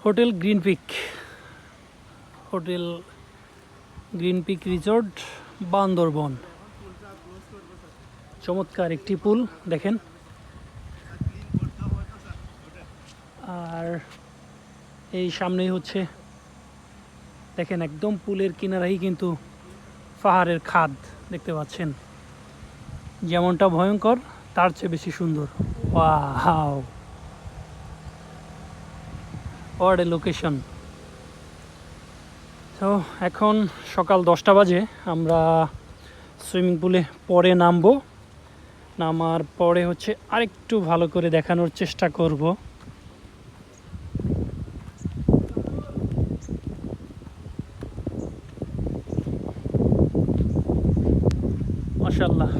Hotel green peak, hotel green peak resort, Bandarban. চমৎকার একটি পুল দেখেন। আর এই সামনেই হচ্ছে দেখেন, একদম পুলের কিনারাই কিন্তু পাহাড়ের খাদ দেখতে পাচ্ছেন। যেমনটা ভয়ঙ্কর তার চেয়ে বেশি সুন্দর। Wow, what a location. তো এখন সকাল 10টা বাজে। আমরা সুইমিং পুলে পরে নামবো। নামার পরে হচ্ছে আরেকটু ভালো করে দেখানোর চেষ্টা করব। মাশাআল্লাহ।